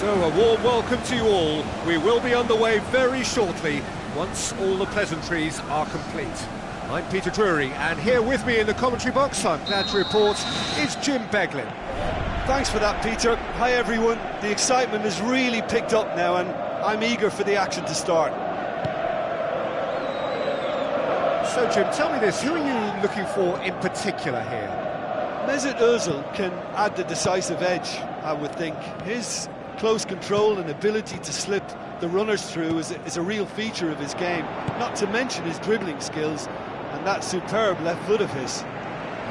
So a warm welcome to you all. We will be underway very shortly, once all the pleasantries are complete. I'm Peter Drury, and here with me in the commentary box, I'm glad to report, is Jim Beglin. Thanks for that, Peter. Hi everyone. The excitement has really picked up now, and I'm eager for the action to start. So Jim, tell me this, who are you looking for in particular here? Mesut Ozil can add the decisive edge, I would think. His close control and ability to slip the runners through is a real feature of his game, not to mention his dribbling skills and that superb left foot of his.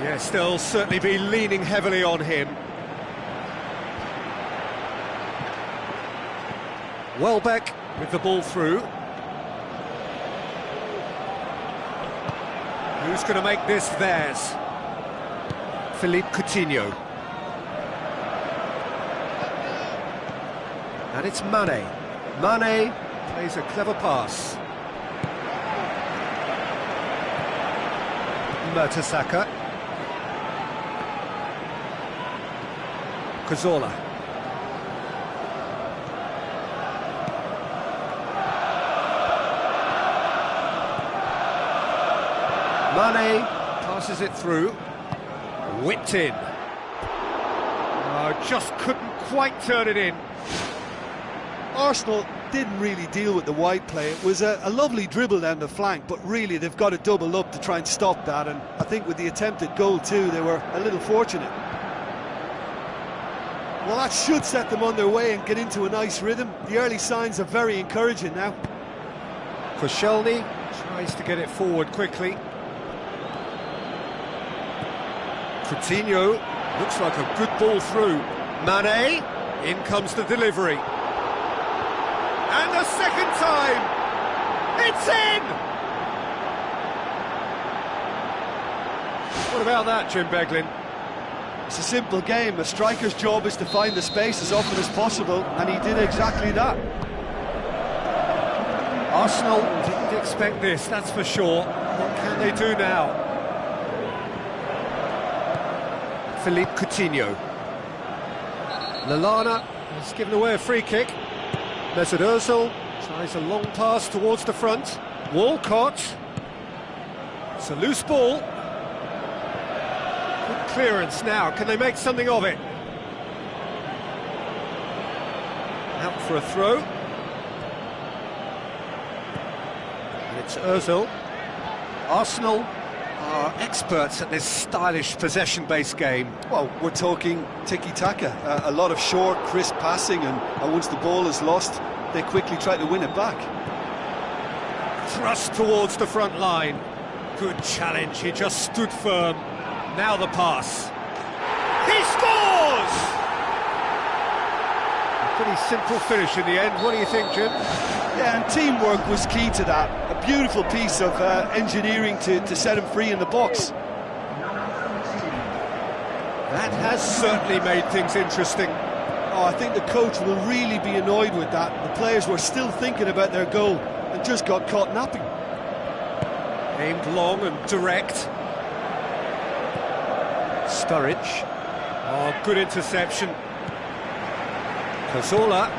Yes, they'll certainly be leaning heavily on him. Welbeck with the ball through. Who's going to make this theirs? Philippe Coutinho. And it's Mane. Mane plays a clever pass. Mertesacker. Cazorla. Mane passes it through. Whipped in. Just couldn't quite turn it in. Arsenal didn't really deal with the wide play. It was a lovely dribble down the flank, but really they've got to double up to try and stop that, and I think with the attempted goal too, they were a little fortunate. Well, that should set them on their way and get into a nice rhythm. The early signs are very encouraging now. Koscielny tries to get it forward quickly. Coutinho looks like a good ball through. Mane, in comes the delivery. And a second time, it's in! What about that, Jim Beglin? It's a simple game. A striker's job is to find the space as often as possible, and he did exactly that. Arsenal didn't expect this, that's for sure. What can they do now? Philippe Coutinho. Lallana has given away a free kick. Mesut Ozil tries a long pass towards the front. Walcott. It's a loose ball. Good clearance now. Can they make something of it? Out for a throw. And it's Ozil. Arsenal are experts at this stylish possession-based game. Well, we're talking tiki-taka, a lot of short, crisp passing, and once the ball is lost, they quickly try to win it back. Thrust towards the front line. Good challenge, he just stood firm. Now the pass. He scores! A pretty simple finish in the end. What do you think, Jim? Yeah, and teamwork was key to that. A beautiful piece of engineering to set him free in the box. That has certainly made things interesting. Oh, I think the coach will really be annoyed with that. The players were still thinking about their goal and just got caught napping. Aimed long and direct. Sturridge. Oh, good interception. Cazorla.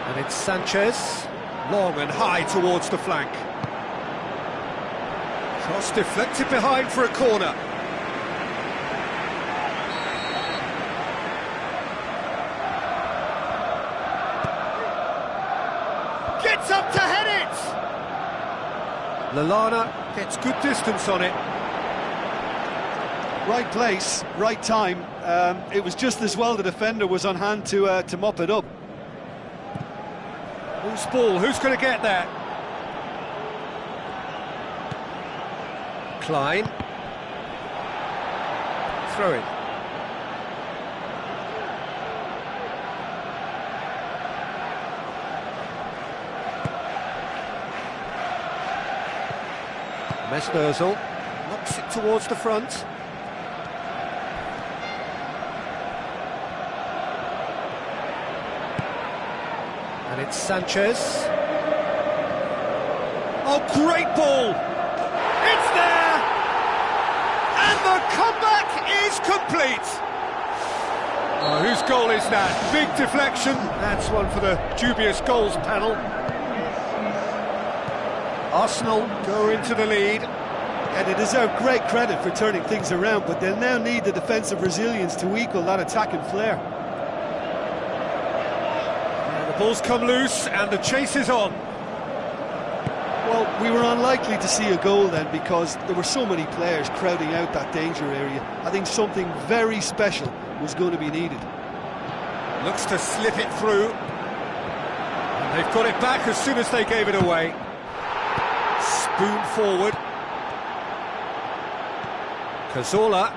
And it's Sanchez. Long and high towards the flank. Cross deflected behind for a corner. Gets up to head it! Lallana gets good distance on it. Right place, right time. It was just as well the defender was on hand to mop it up. Who's ball? Who's going to get there? Klein. Throw it. Mesmerzel knocks it towards the front. And it's Sanchez. Oh, great ball! It's there! And the comeback is complete! Oh, whose goal is that? Big deflection. That's one for the dubious goals panel. Arsenal go into the lead. And they deserve great credit for turning things around, but they'll now need the defensive resilience to equal that attacking flair. The ball's come loose and the chase is on. Well, we were unlikely to see a goal then because there were so many players crowding out that danger area. I think something very special was going to be needed. Looks to slip it through. And they've got it back as soon as they gave it away. Spoon forward. Cazorla.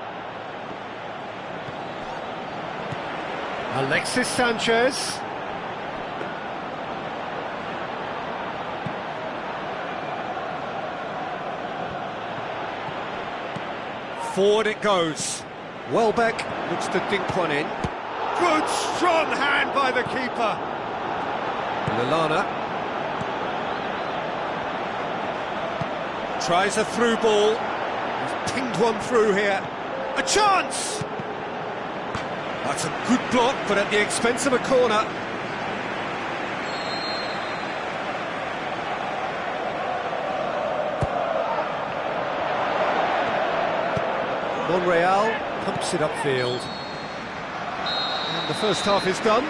Alexis Sanchez. Forward it goes. Welbeck looks to dink one in. Good strong hand by the keeper. Lallana tries a through ball. He's pinged one through here. A chance! That's a good block, but at the expense of a corner. Monreal pumps it upfield. And the first half is done.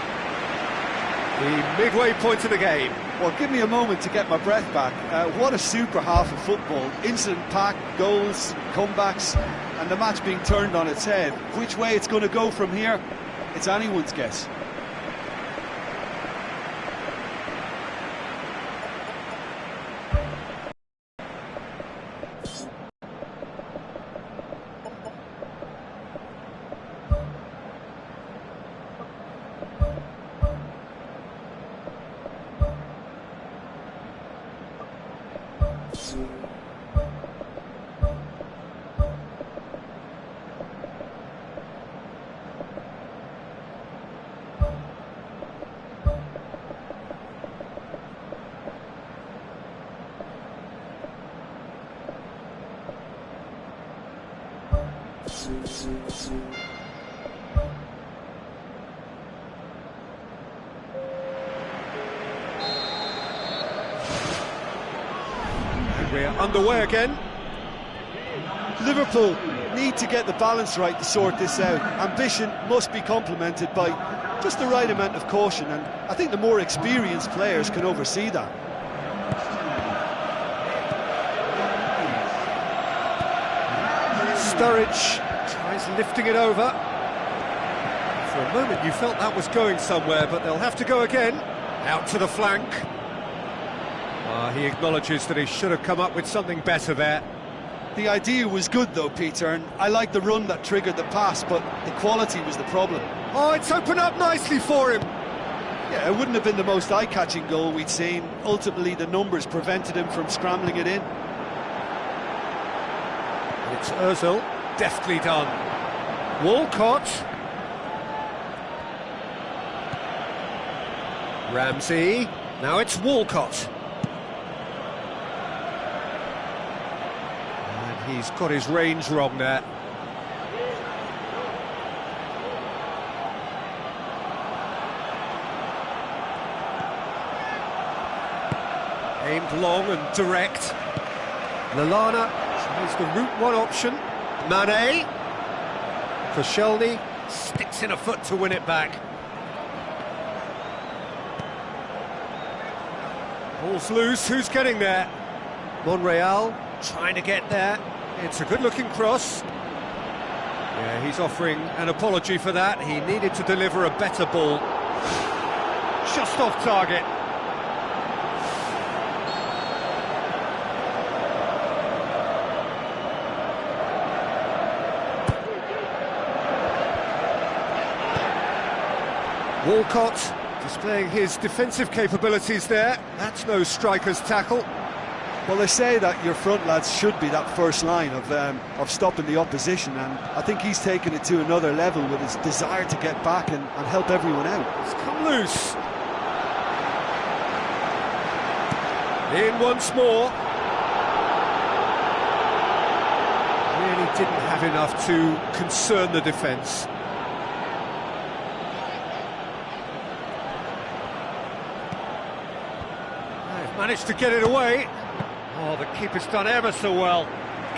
The midway point of the game. Well, give me a moment to get my breath back. What a super half of football. Incident-packed, goals, comebacks, and the match being turned on its head. Which way it's going to go from here, it's anyone's guess. And we're underway again. Liverpool need to get the balance right to sort this out. Ambition must be complemented by just the right amount of caution, and I think the more experienced players can oversee that. Sturridge tries lifting it over. For a moment you felt that was going somewhere, but they'll have to go again. Out to the flank. He acknowledges that he should have come up with something better there. The idea was good though, Peter, and I like the run that triggered the pass, but the quality was the problem. Oh, it's opened up nicely for him. Yeah, it wouldn't have been the most eye-catching goal we'd seen. Ultimately, the numbers prevented him from scrambling it in. And it's Ozil, deftly done. Walcott. Ramsey, now it's Walcott. And he's got his range wrong there. Aimed long and direct. Lallana tries the route one option. Mane. Koscielny sticks in a foot to win it back. Ball's loose, who's getting there? Monreal trying to get there. It's a good-looking cross. Yeah, he's offering an apology for that. He needed to deliver a better ball. Just off target. Walcott displaying his defensive capabilities there. That's no striker's tackle. Well, they say that your front lads should be that first line of stopping the opposition, and I think he's taken it to another level with his desire to get back and help everyone out. It's come loose. In once more. Really didn't have enough to concern the defence. Managed to get it away. Oh, the keeper's done ever so well.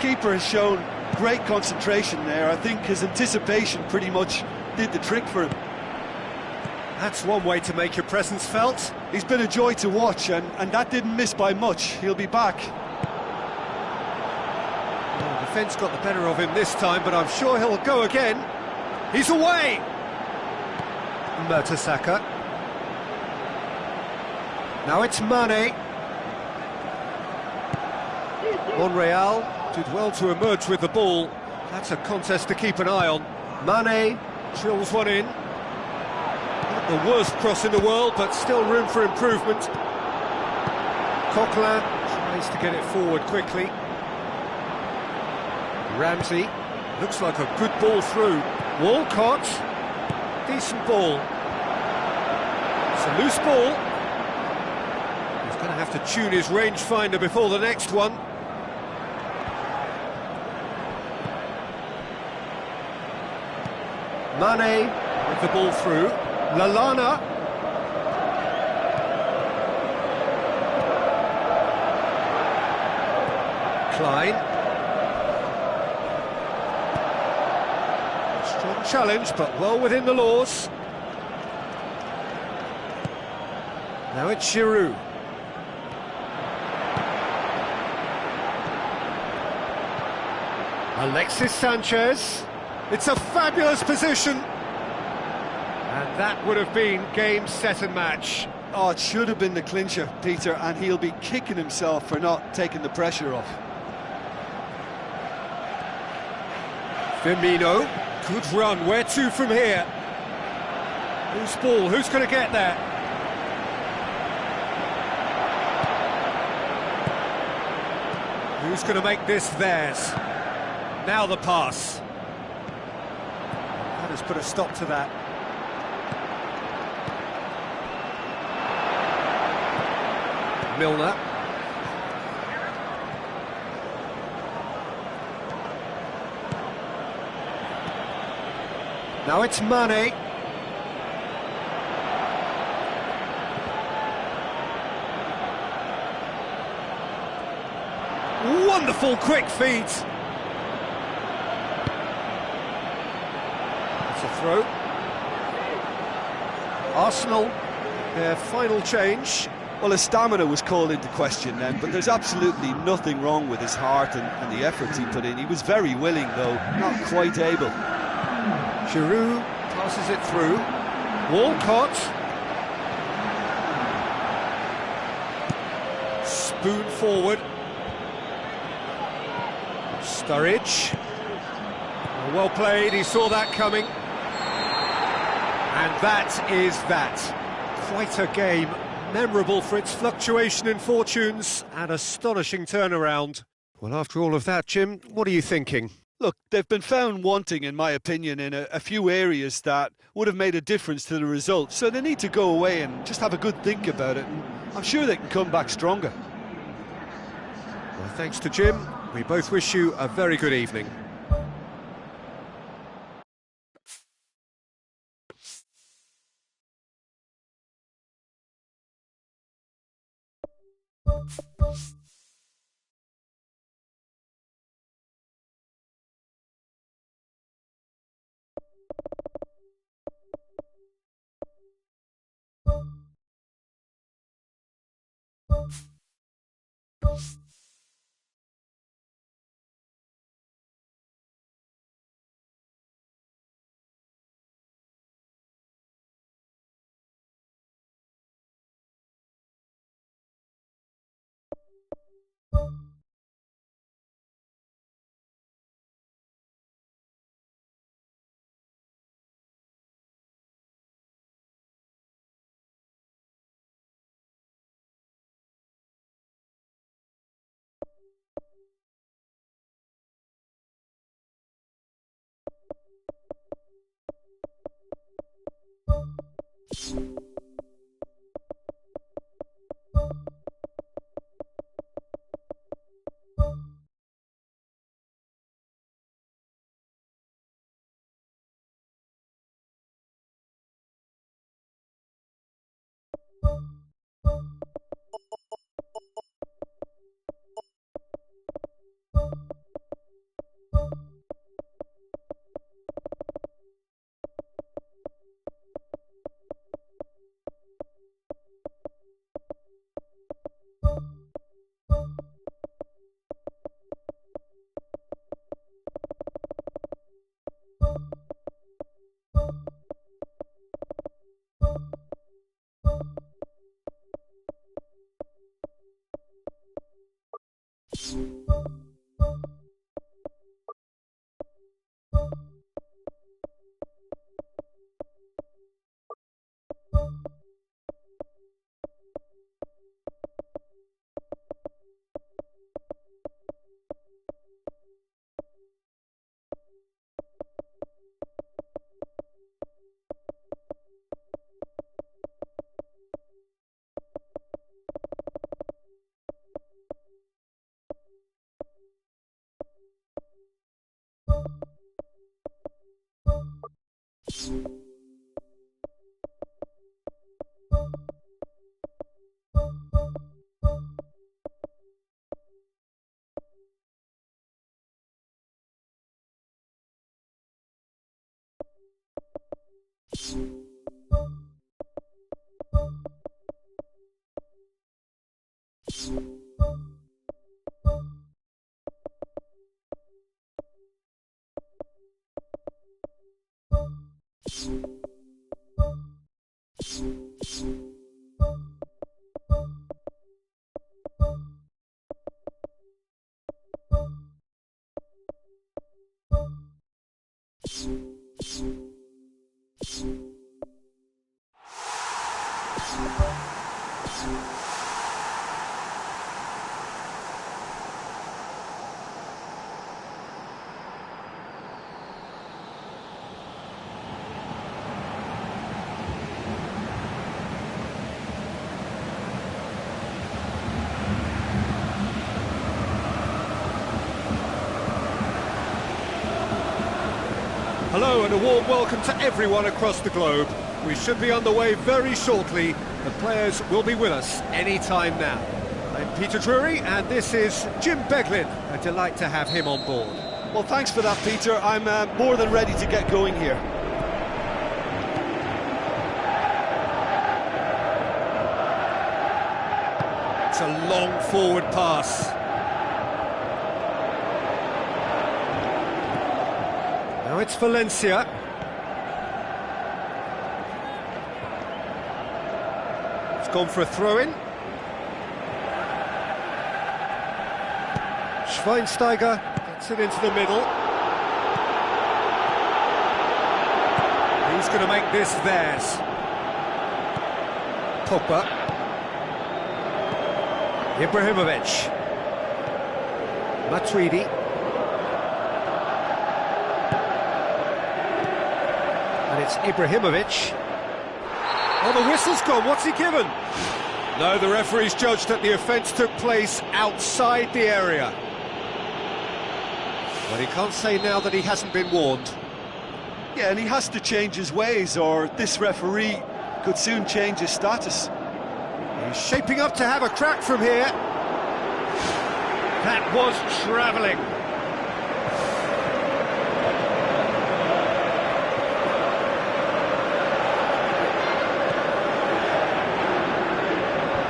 Keeper has shown great concentration there. I think his anticipation pretty much did the trick for him. That's one way to make your presence felt. He's been a joy to watch, and that didn't miss by much. He'll be back. Well, the defence got the better of him this time, but I'm sure he'll go again. He's away! Mertesacker. Now it's Mane. Monreal did well to emerge with the ball. That's a contest to keep an eye on. Mane drills one in. Not the worst cross in the world, but still room for improvement. Coquelin tries to get it forward quickly. Ramsey, looks like a good ball through. Walcott, decent ball. It's a loose ball. He's going to have to tune his rangefinder before the next one. Mane with the ball through. Lallana. Klein. Strong challenge, but well within the laws. Now it's Giroud. Alexis Sanchez. It's a fabulous position. And that would have been game, set and match. Oh, it should have been the clincher, Peter, and he'll be kicking himself for not taking the pressure off. Firmino, good run. Where to from here? Who's ball? Who's going to get there? Who's going to make this theirs? Now the pass. That has put a stop to that. Milner. Now it's Mane. Wonderful quick feet. It's a throw. Arsenal, their final change. Well, his stamina was called into question then, but there's absolutely nothing wrong with his heart and the efforts he put in. He was very willing, though, not quite able. Giroud passes it through. Walcott. Spoon forward. Sturridge. Well played, he saw that coming. And that is that. Quite a game. Memorable for its fluctuation in fortunes and astonishing turnaround. Well, after all of that, Jim, what are you thinking? Look, they've been found wanting, in my opinion, in a few areas that would have made a difference to the result. So they need to go away and just have a good think about it. And I'm sure they can come back stronger. Well, thanks to Jim. We both wish you a very good evening. Hello and a warm welcome to everyone across the globe. We should be underway very shortly. The players will be with us any time now. I'm Peter Drury and this is Jim Beglin. A delight to have him on board. Well, thanks for that, Peter. I'm more than ready to get going here. It's a long forward pass. Now it's Valencia. It's gone for a throw-in. Schweinsteiger gets it into the middle. Who's going to make this theirs? Pogba. Ibrahimovic. Matuidi. And it's Ibrahimovic. Oh, the whistle's gone. What's he given? No, the referee's judged that the offence took place outside the area. Well, he can't say now that he hasn't been warned. Yeah, and he has to change his ways, or this referee could soon change his status. He's shaping up to have a crack from here. That was travelling.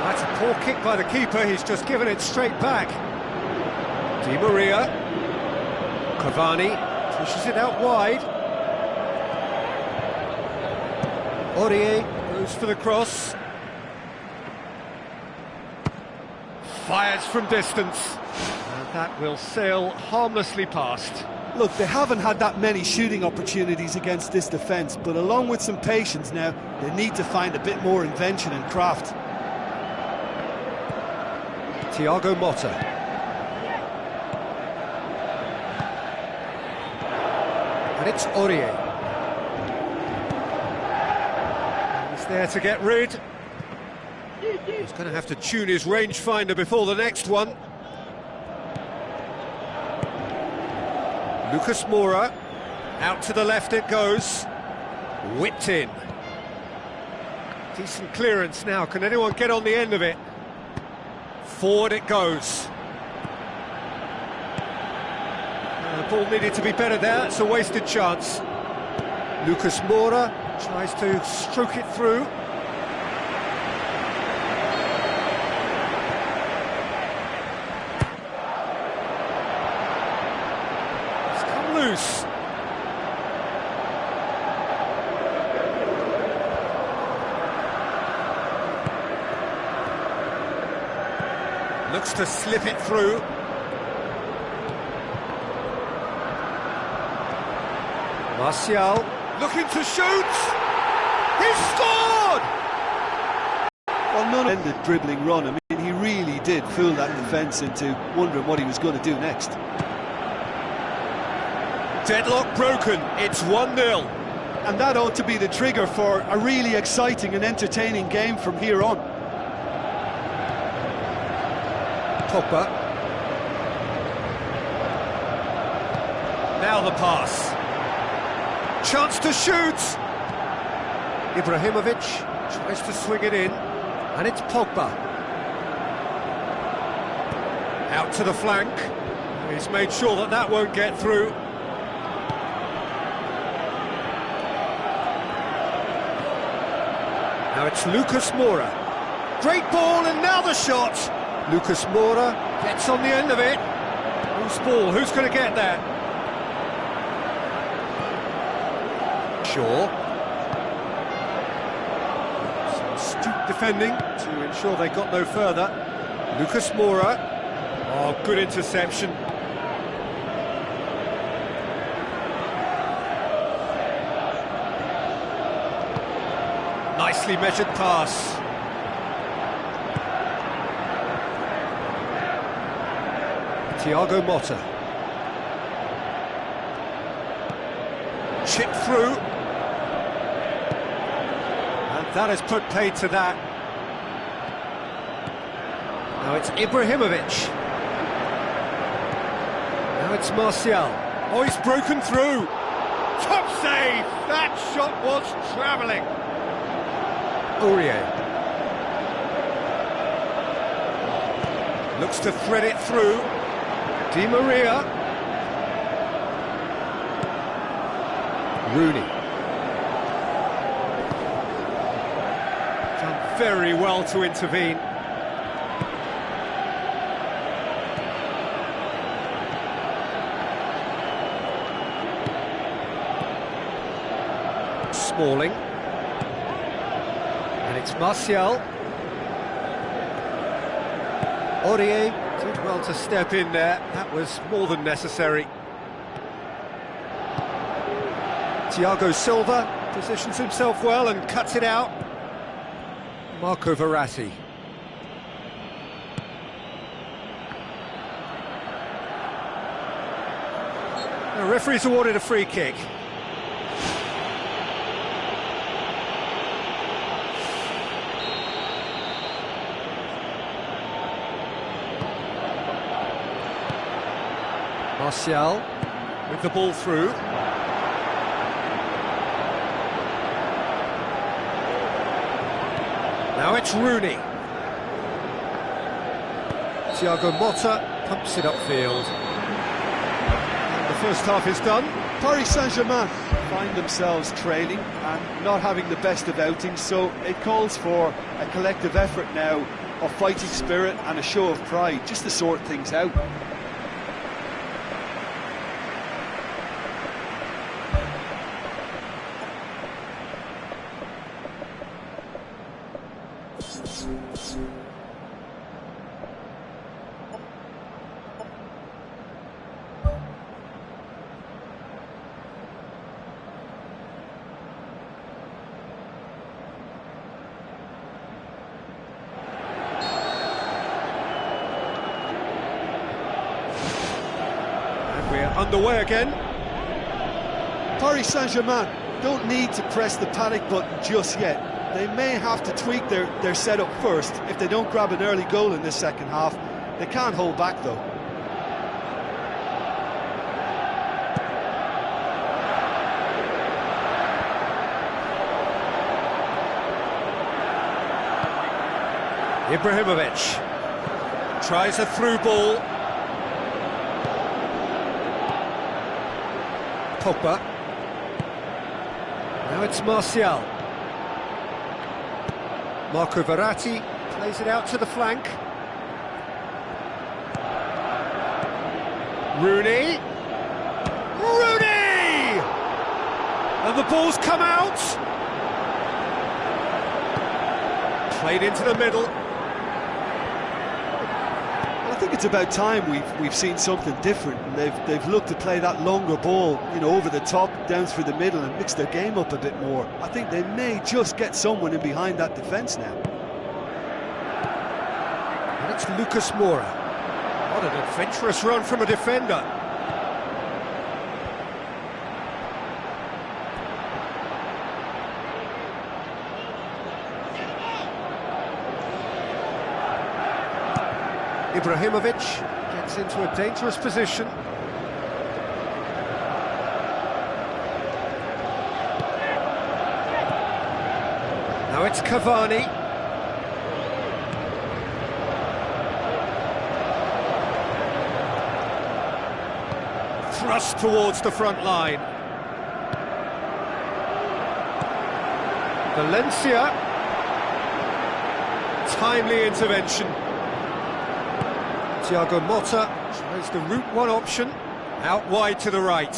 That's a poor kick by the keeper. He's just given it straight back. Di Maria. Cavani pushes it out wide. Aurier goes for the cross. Fires from distance. And that will sail harmlessly past. Look, they haven't had that many shooting opportunities against this defence, but along with some patience now, they need to find a bit more invention and craft. Thiago Motta. And it's Aurier. He's there to get rid. He's going to have to tune his rangefinder before the next one. Lucas Moura. Out to the left it goes. Whipped in. Decent clearance now. Can anyone get on the end of it? Forward it goes. The ball needed to be better there. It's a wasted chance. Lucas Moura tries to stroke it through. It's come loose. Looks to slip it through. Martial looking to shoot. He's scored! Well, none of the dribbling run. I mean, he really did fool that defence into wondering what he was going to do next. Deadlock broken. It's 1-0. And that ought to be the trigger for a really exciting and entertaining game from here on. Pogba. Now the pass. Chance to shoot. Ibrahimovic tries to swing it in, and it's Pogba. Out to the flank. He's made sure that that won't get through. Now it's Lucas Moura. Great ball, and now the shot. Lucas Moura gets on the end of it. Whose ball? Who's going to get that? Shaw. Some astute defending to ensure they got no further. Lucas Moura. Oh, good interception. Nicely measured pass. Thiago Motta. Chip through. And that has put paid to that. Now it's Ibrahimovic. Now it's Martial. Oh, he's broken through. Top save! That shot was travelling. Aurier. Looks to thread it through. Di Maria. Rooney. Done very well to intervene. Smalling. And it's Martial. Aurier did well to step in there. That was more than necessary. Thiago Silva positions himself well and cuts it out. Marco Verratti. The referee's awarded a free kick. Martial with the ball through. Now it's Rooney. Thiago Motta pumps it upfield. And the first half is done. Paris Saint-Germain find themselves trailing and not having the best of outings, so it calls for a collective effort now of fighting spirit and a show of pride, just to sort things out. We're underway again. Paris Saint-Germain don't need to press the panic button just yet. They may have to tweak their setup first if they don't grab an early goal in this second half. They can't hold back though. Ibrahimovic tries a through ball. Pogba. Now it's Martial. Marco Verratti plays it out to the flank. Rooney. Rooney! And the ball's come out. Played into the middle. I think it's about time we've seen something different. And they've looked to play that longer ball, you know, over the top, down through the middle, and mix their game up a bit more. I think they may just get someone in behind that defence now. And it's Lucas Moura. What an adventurous run from a defender. Ibrahimovic gets into a dangerous position. Now it's Cavani. Thrust towards the front line. Valencia. Timely intervention. Thiago Motta tries the route one option, out wide to the right.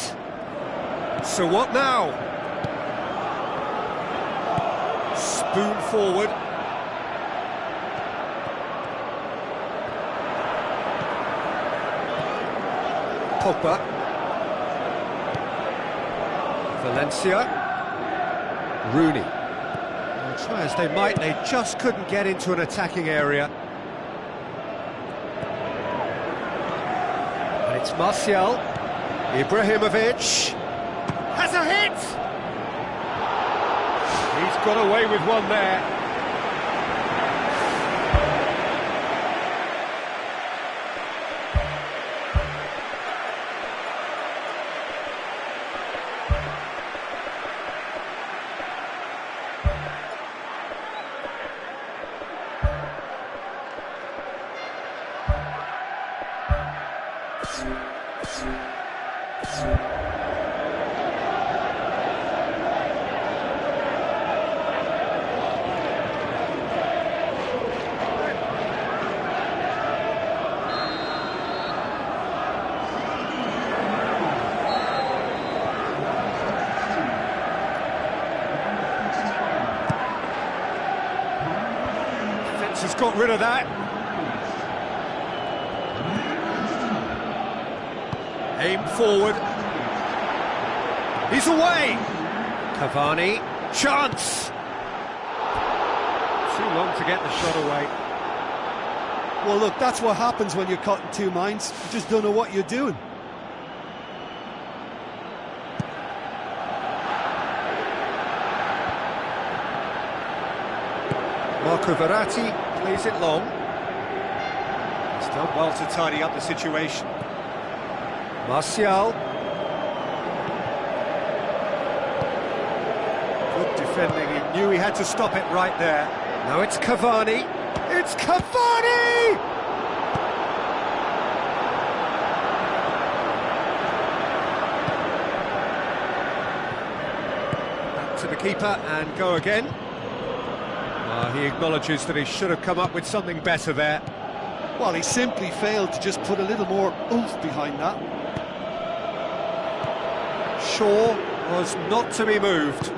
So what now? Spoon forward. Pogba. Valencia. Rooney. Well, try as they might, they just couldn't get into an attacking area. It's Martial. Ibrahimovic has a hit. He's got away with one there. Has got rid of that. Aim forward. He's away. Cavani. Chance. Too long to get the shot away. Well, look, that's what happens when you're caught in two minds. You just don't know what you're doing. Marco Verratti plays it long. He's done well to tidy up the situation. Martial. Good defending, he knew he had to stop it right there. Now it's Cavani. It's Cavani! Back to the keeper and go again. He acknowledges that he should have come up with something better there. Well, he simply failed to just put a little more oomph behind that. Shaw was not to be moved.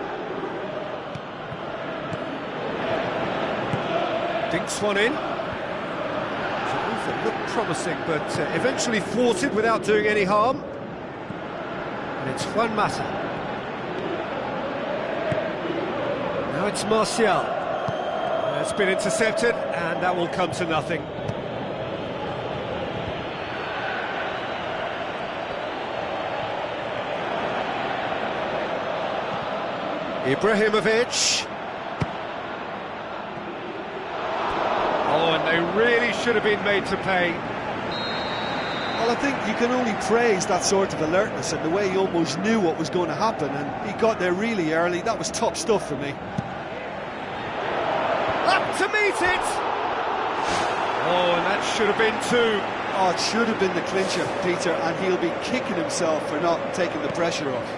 Dinks one in. It's a move that looked promising, but eventually thwarted without doing any harm. And it's Juan Mata. Now it's Martial. It's been intercepted, and that will come to nothing. Ibrahimovic. Oh, and they really should have been made to pay. Well, I think you can only praise that sort of alertness and the way he almost knew what was going to happen, and he got there really early. That was top stuff for me. Up to meet it! Oh, and that should have been two. Oh, it should have been the clincher, Peter, and he'll be kicking himself for not taking the pressure off.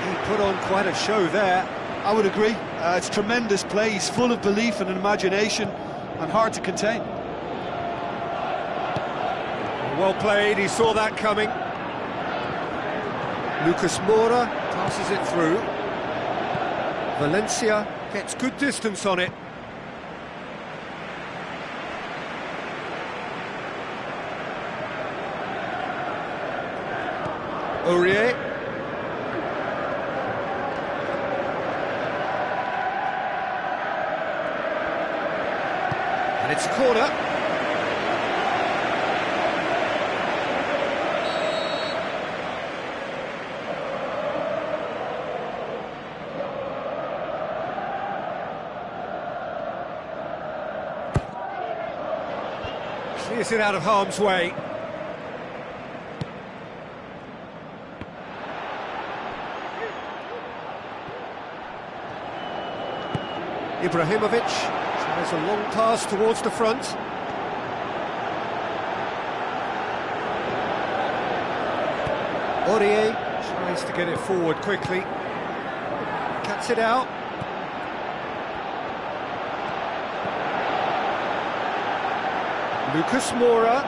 He put on quite a show there. I would agree. It's tremendous play. He's full of belief and imagination and hard to contain. Well played, he saw that coming. Lucas Moura passes it through. Valencia gets good distance on it. Aurier. And it's a corner. Clears it out of harm's way. Ibrahimovic tries a long pass towards the front. Aurier tries to get it forward quickly. Cuts it out. Lucas Moura.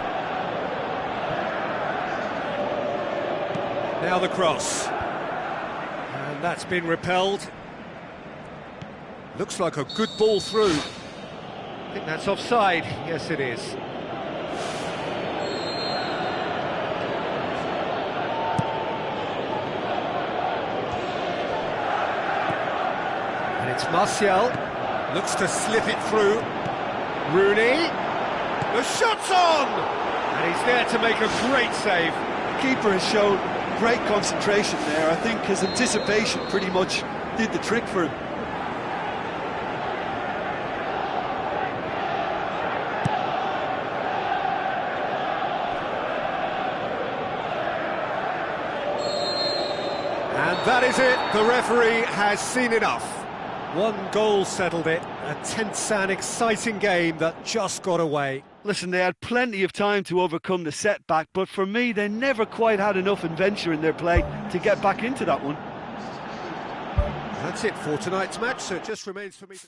Now the cross. And that's been repelled. Looks like a good ball through. I think that's offside. Yes, it is. And it's Martial. Looks to slip it through. Rooney. The shot's on! And he's there to make a great save. The keeper has shown great concentration there. I think his anticipation pretty much did the trick for him. And that is it. The referee has seen enough. One goal settled it. A tense and exciting game that just got away. Listen, they had plenty of time to overcome the setback, but for me, they never quite had enough adventure in their play to get back into that one. That's it for tonight's match, so it just remains for me to...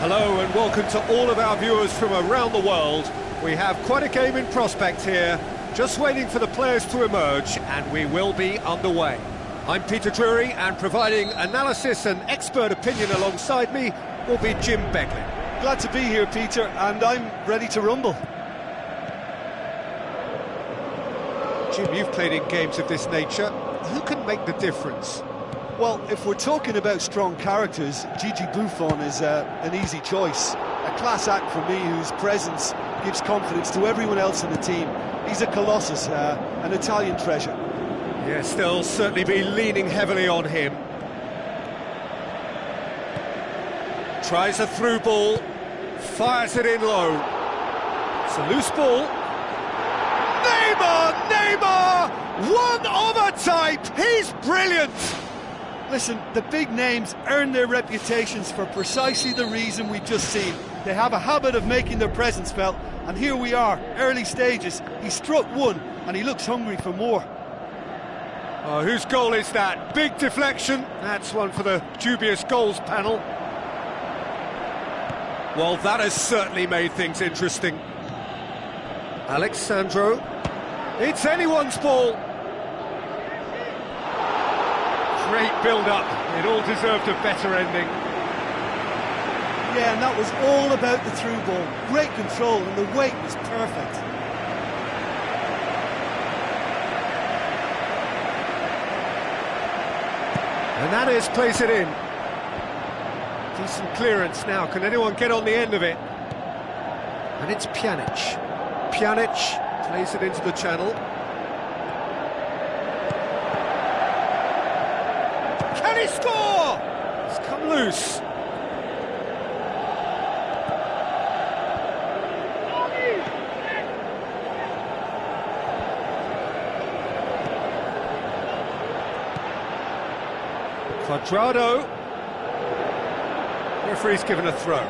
Hello and welcome to all of our viewers from around the world. We have quite a game in prospect here, just waiting for the players to emerge, and we will be underway. I'm Peter Drury, and providing analysis and expert opinion alongside me will be Jim Beglin. Glad to be here, Peter, and I'm ready to rumble. Jim, you've played in games of this nature. Who can make the difference? Well, if we're talking about strong characters, Gigi Buffon is an easy choice. A class act for me, whose presence gives confidence to everyone else in the team. He's a colossus, an Italian treasure. Yes, they'll certainly be leaning heavily on him. Tries a through ball, fires it in low. It's a loose ball. Neymar! One of a type! He's brilliant! Listen, the big names earn their reputations for precisely the reason we've just seen. They have a habit of making their presence felt, and here we are, early stages. He struck one, and he looks hungry for more. Oh, whose goal is that? Big deflection. That's one for the dubious goals panel. Well, that has certainly made things interesting. Alexandro. It's anyone's ball. Great build-up. It all deserved a better ending. Yeah, and that was all about the through ball. Great control, and the weight was perfect. Hernandez plays it in. Decent clearance now. Can anyone get on the end of it? And it's Pjanic. Pjanic plays it into the channel. Can he score? It's come loose. Quadrado. Referee's given a throw.